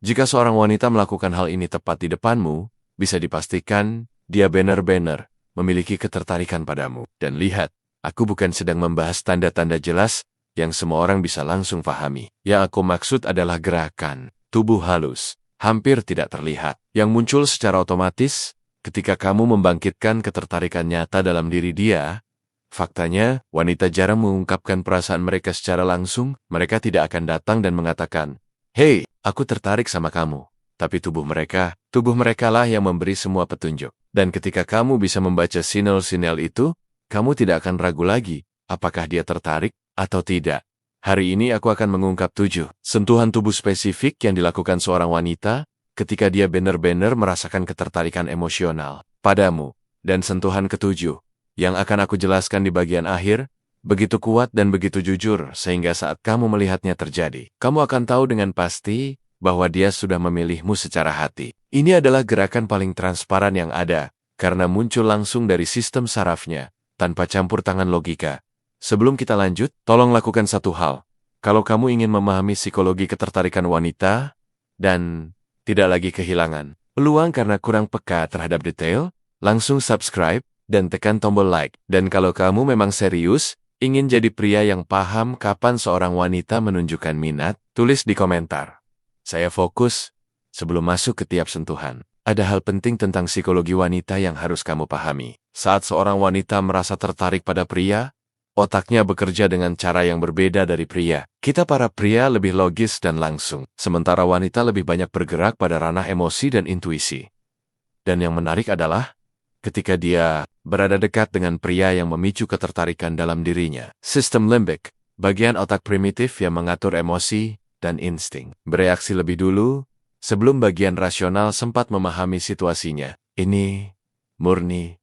Jika seorang wanita melakukan hal ini tepat di depanmu, bisa dipastikan dia benar-benar memiliki ketertarikan padamu. Dan lihat, aku bukan sedang membahas tanda-tanda jelas yang semua orang bisa langsung pahami. Yang aku maksud adalah gerakan tubuh halus, hampir tidak terlihat, yang muncul secara otomatis ketika kamu membangkitkan ketertarikan nyata dalam diri dia. Faktanya, wanita jarang mengungkapkan perasaan mereka secara langsung. Mereka tidak akan datang dan mengatakan, "Hei, aku tertarik sama kamu." Tapi tubuh mereka lah yang memberi semua petunjuk. Dan ketika kamu bisa membaca sinyal-sinyal itu, kamu tidak akan ragu lagi apakah dia tertarik atau tidak. Hari ini aku akan mengungkap 7 sentuhan tubuh spesifik yang dilakukan seorang wanita ketika dia benar-benar merasakan ketertarikan emosional padamu. Dan sentuhan ketujuh yang akan aku jelaskan di bagian akhir, begitu kuat dan begitu jujur sehingga saat kamu melihatnya terjadi, kamu akan tahu dengan pasti bahwa dia sudah memilihmu secara hati. Ini adalah gerakan paling transparan yang ada, karena muncul langsung dari sistem sarafnya, tanpa campur tangan logika. Sebelum kita lanjut, tolong lakukan satu hal. Kalau kamu ingin memahami psikologi ketertarikan wanita, dan tidak lagi kehilangan peluang karena kurang peka terhadap detail, langsung subscribe, dan tekan tombol like. Dan kalau kamu memang serius, ingin jadi pria yang paham kapan seorang wanita menunjukkan minat, tulis di komentar. Saya fokus sebelum masuk ke tiap sentuhan. Ada hal penting tentang psikologi wanita yang harus kamu pahami. Saat seorang wanita merasa tertarik pada pria, otaknya bekerja dengan cara yang berbeda dari pria. Kita para pria lebih logis dan langsung, sementara wanita lebih banyak bergerak pada ranah emosi dan intuisi. Dan yang menarik adalah, ketika dia berada dekat dengan pria yang memicu ketertarikan dalam dirinya, sistem limbik, bagian otak primitif yang mengatur emosi dan insting, bereaksi lebih dulu sebelum bagian rasional sempat memahami situasinya. Ini murni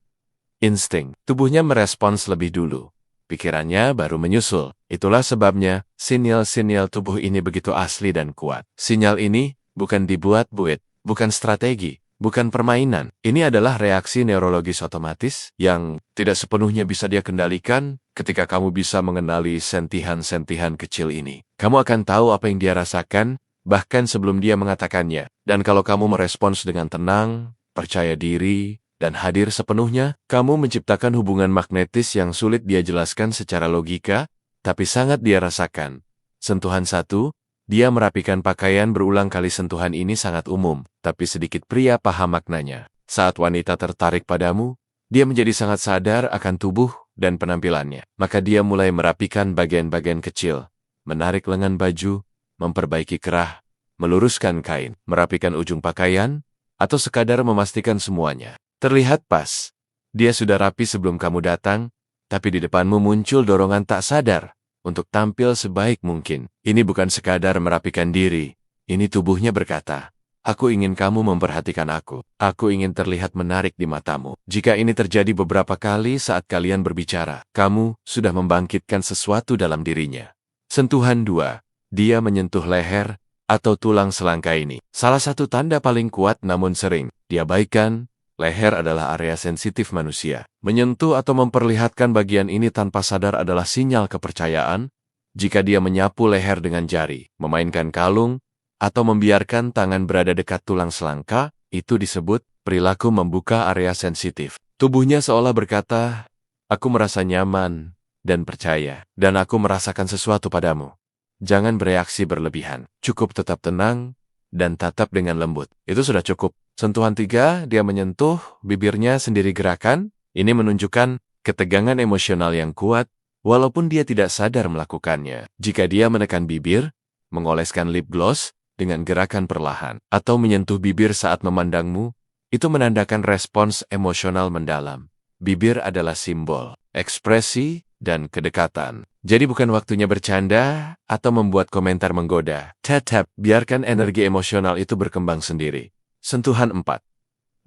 insting. Tubuhnya merespons lebih dulu. Pikirannya baru menyusul. Itulah sebabnya sinyal-sinyal tubuh ini begitu asli dan kuat. Sinyal ini bukan dibuat-buat, bukan strategi, bukan permainan. Ini adalah reaksi neurologis otomatis yang tidak sepenuhnya bisa dia kendalikan. Ketika kamu bisa mengenali sentihan-sentihan kecil ini, kamu akan tahu apa yang dia rasakan, bahkan sebelum dia mengatakannya. Dan kalau kamu merespons dengan tenang, percaya diri, dan hadir sepenuhnya, kamu menciptakan hubungan magnetis yang sulit dia jelaskan secara logika, tapi sangat dia rasakan. Sentuhan 1, dia merapikan pakaian. Berulang kali sentuhan ini sangat umum, tapi sedikit pria paham maknanya. Saat wanita tertarik padamu, dia menjadi sangat sadar akan tubuh dan penampilannya. Maka dia mulai merapikan bagian-bagian kecil, menarik lengan baju, memperbaiki kerah, meluruskan kain, merapikan ujung pakaian, atau sekadar memastikan semuanya terlihat pas. Dia sudah rapi sebelum kamu datang, tapi di depanmu muncul dorongan tak sadar untuk tampil sebaik mungkin. Ini bukan sekadar merapikan diri. Ini tubuhnya berkata, "Aku ingin kamu memperhatikan aku. Aku ingin terlihat menarik di matamu." Jika ini terjadi beberapa kali saat kalian berbicara, kamu sudah membangkitkan sesuatu dalam dirinya. Sentuhan 2. Dia menyentuh leher atau tulang selangka ini. Salah satu tanda paling kuat namun sering diabaikan. Leher adalah area sensitif manusia. Menyentuh atau memperlihatkan bagian ini tanpa sadar adalah sinyal kepercayaan. Jika dia menyapu leher dengan jari, memainkan kalung, atau membiarkan tangan berada dekat tulang selangka, itu disebut perilaku membuka area sensitif. Tubuhnya seolah berkata, "Aku merasa nyaman dan percaya, dan aku merasakan sesuatu padamu." Jangan bereaksi berlebihan. Cukup tetap tenang dan tatap dengan lembut. Itu sudah cukup. Sentuhan 3, dia menyentuh bibirnya sendiri gerakan. Ini menunjukkan ketegangan emosional yang kuat, walaupun dia tidak sadar melakukannya. Jika dia menekan bibir, mengoleskan lip gloss dengan gerakan perlahan, atau menyentuh bibir saat memandangmu, itu menandakan respons emosional mendalam. Bibir adalah simbol, ekspresi, dan kedekatan. Jadi bukan waktunya bercanda atau membuat komentar menggoda. Tetap, biarkan energi emosional itu berkembang sendiri. Sentuhan 4.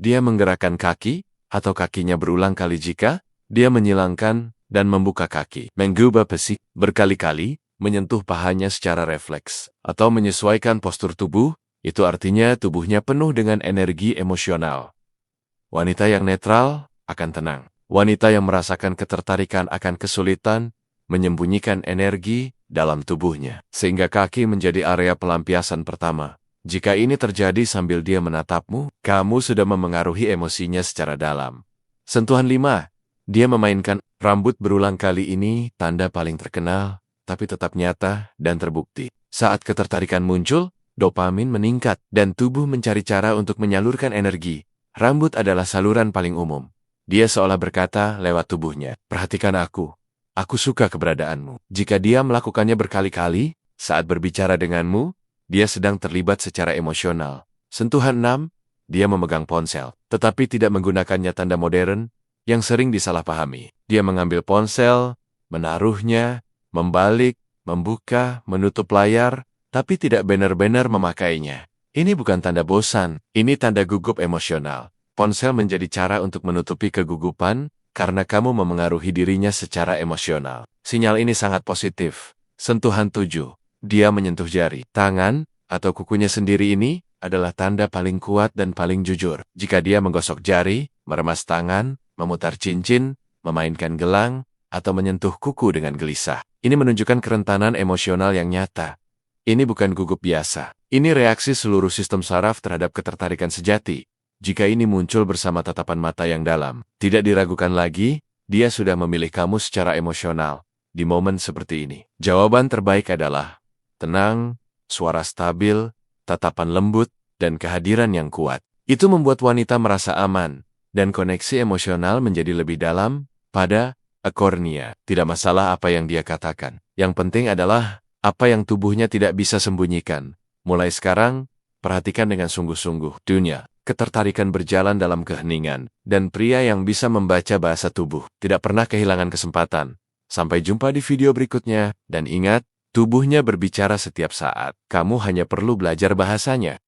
Dia menggerakkan kaki atau kakinya berulang kali jika dia menyilangkan dan membuka kaki. Mengubah pesik berkali-kali, menyentuh pahanya secara refleks, atau menyesuaikan postur tubuh, itu artinya tubuhnya penuh dengan energi emosional. Wanita yang netral akan tenang. Wanita yang merasakan ketertarikan akan kesulitan menyembunyikan energi dalam tubuhnya, sehingga kaki menjadi area pelampiasan pertama. Jika ini terjadi sambil dia menatapmu, kamu sudah memengaruhi emosinya secara dalam. Sentuhan 5. Dia memainkan rambut berulang kali ini tanda paling terkenal, tapi tetap nyata dan terbukti. Saat ketertarikan muncul, dopamin meningkat dan tubuh mencari cara untuk menyalurkan energi. Rambut adalah saluran paling umum. Dia seolah berkata lewat tubuhnya, "Perhatikan aku. Aku suka keberadaanmu." Jika dia melakukannya berkali-kali, saat berbicara denganmu, dia sedang terlibat secara emosional. Sentuhan 6. Dia memegang ponsel, tetapi tidak menggunakannya tanda modern yang sering disalahpahami. Dia mengambil ponsel, menaruhnya, membalik, membuka, menutup layar, tapi tidak benar-benar memakainya. Ini bukan tanda bosan, ini tanda gugup emosional. Ponsel menjadi cara untuk menutupi kegugupan karena kamu memengaruhi dirinya secara emosional. Sinyal ini sangat positif. Sentuhan 7. Dia menyentuh jari, tangan, atau kukunya sendiri. Ini adalah tanda paling kuat dan paling jujur. Jika dia menggosok jari, meremas tangan, memutar cincin, memainkan gelang, atau menyentuh kuku dengan gelisah, ini menunjukkan kerentanan emosional yang nyata. Ini bukan gugup biasa. Ini reaksi seluruh sistem saraf terhadap ketertarikan sejati. Jika ini muncul bersama tatapan mata yang dalam, tidak diragukan lagi, dia sudah memilih kamu secara emosional. Di momen seperti ini, jawaban terbaik adalah tenang, suara stabil, tatapan lembut, dan kehadiran yang kuat. Itu membuat wanita merasa aman, dan koneksi emosional menjadi lebih dalam pada akornia. Tidak masalah apa yang dia katakan. Yang penting adalah apa yang tubuhnya tidak bisa sembunyikan. Mulai sekarang, perhatikan dengan sungguh-sungguh dunia. Ketertarikan berjalan dalam keheningan, dan pria yang bisa membaca bahasa tubuh tidak pernah kehilangan kesempatan. Sampai jumpa di video berikutnya, dan ingat, tubuhnya berbicara setiap saat. Kamu hanya perlu belajar bahasanya.